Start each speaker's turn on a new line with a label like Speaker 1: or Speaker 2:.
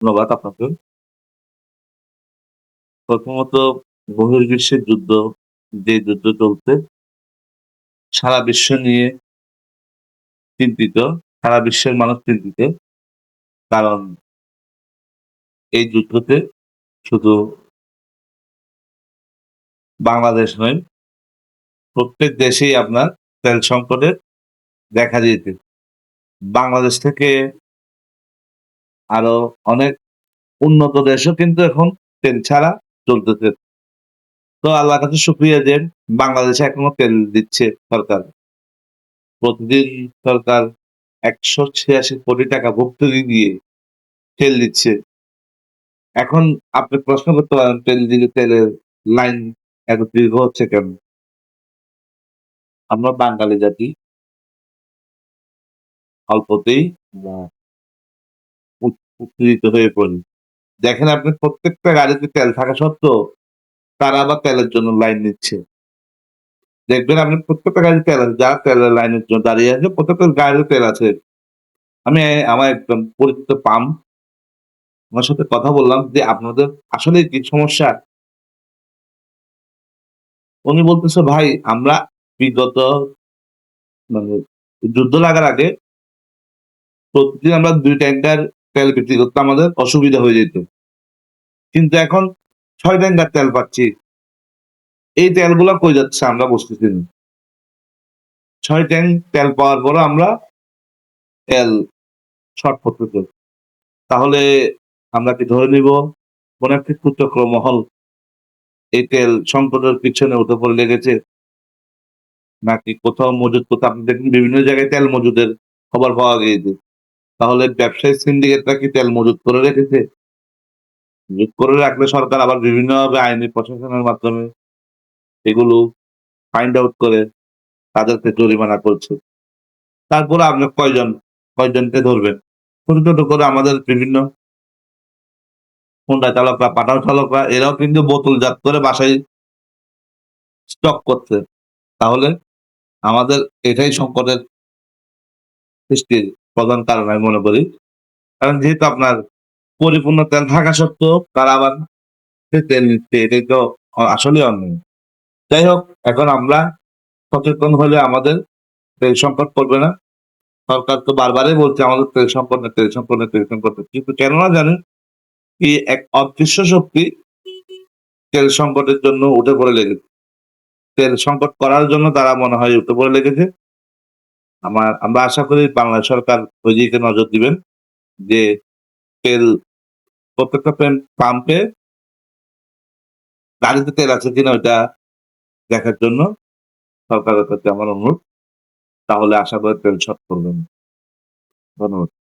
Speaker 1: ধন্যবাদ আপনাকে। প্রথমত বহির্বিশ্বের যুদ্ধ, যে যুদ্ধ চলছে, সারা বিশ্ব নিয়ে চিন্তিত। সারা বিশ্বের মানুষ চিন্তিত। কারণ এই যুদ্ধতে শুধু বাংলাদেশ নয়, প্রত্যেক দেশেই আপনার তেল সংকটের দেখা দিয়েছে। বাংলাদেশ থেকে আরো অনেক উন্নত দেশও কিন্তু এখন তেল ছাড়া চলতেছে। তো আল্লাহর কাছে শুকরিয়া যে বাংলাদেশে এখনো তেল দিচ্ছে সরকার। প্রতিদিন সরকার ১৮৬ কোটি টাকা ভর্তুকি দিয়ে তেল দিচ্ছে। এখন আপনি প্রশ্ন করতে পারেন তেলের লাইন এত দীর্ঘ হচ্ছে কেন? আমরা বাঙালি জাতি অল্পতেই আমরা উত্তেজিত হয়ে পড়ি। দেখেন আপনি প্রত্যেকটা গাড়িতে তেল থাকা সত্ত্বেও তারা আবার তেলের জন্য লাইন নিচ্ছে। দেখবেন আপনি প্রত্যেকটা গাড়িতে তেল আছে। যারা তেলের লাইনের জন্য দাঁড়িয়ে আছে প্রত্যেকটা গাড়িতে তেল আছে। আমি আমার একদম পরিচিত পাম্প ওনার সাথে কথা বললাম যে, "আপনাদের আসলেই কি সমস্যা?" উনি বলতেছে, "ভাই আমরা বিগত মানে যুদ্ধ লাগার আগে প্রতিদিন আমরা ২ ট্যাংকার তেল বিক্রি করতে আমাদের অসুবিধা হয়ে যেত। কিন্তু এখন ৬ ট্যাংকার তেল পাচ্ছি। এই তেলগুলা কই যাচ্ছে আমরা বুঝতেছি না। ৬ ট্যাংক তেল পাওয়ার পরও আমরা তেল শর্ট পড়তেছে। তাহলে আমরা কি ধরে নিব কোন একটি কুচক্র মহল এই তেল সংকটের পিছনে উঠে পড়ে লেগেছে? নাকি কোথাও মজুদ কোথাও আপনি দেখবেন বিভিন্ন জায়গায় তেল মজুদের খবর পাওয়া গিয়েছে। তাহলে ব্যবসায়ী সিন্ডিকেটরা কি তেল মজুত করে রেখেছে? মজুত করে রাখলে সরকার আবার বিভিন্নভাবে আইনি প্রশাসনের মাধ্যমে এগুলো ফাইন্ড আউট করে তাদেরকে জরিমানা করছে। তারপরে আপনি কয়জনকে ধরবেন? ছোট, ছোট করে আমাদের বিভিন্ন হোন্ডা চালকরা, পাঠাও চালকরা এরাও কিন্তু বোতলজাত করে বাসায় স্টক করছে। তাহলে আমাদের এটাই সংকটের সৃষ্টির প্রধান কারণ আমি মনে করি। কারণ যেহেতু আপনার পরিপূর্ণ তেল থাকা সত্ত্বেও তারা আবার তেল নিচ্ছে এটাই তো আসলেই অন্যায়। যাই হোক এখন আমরা সচেতন হলে আমাদের তেল সংকট পড়বে না। সরকার তো বারবারই বলছে আমাদের তেল সংকট নেই, তেল সংকট নেই, তেল সংকট নেই। কিন্তু কেন না জানেন? এই এক অদৃশ্য শক্তি তেল সংকটের জন্য উঠে পড়ে লেগেছে। তেল সংকট করার জন্য তারা মনে হয় উঠে পড়ে লেগেছে। আমরা আশা করি বাংলাদেশ সরকার ওই দিকে নজর দিবেন যে তেল প্রত্যেকটা পাম্পে গাড়িতে তেল আছে কিনা ওইটা দেখার জন্য সরকারের কাছে আমার অনুরোধ। তাহলে আশা করি তেল শর্ট করবে না। ধন্যবাদ।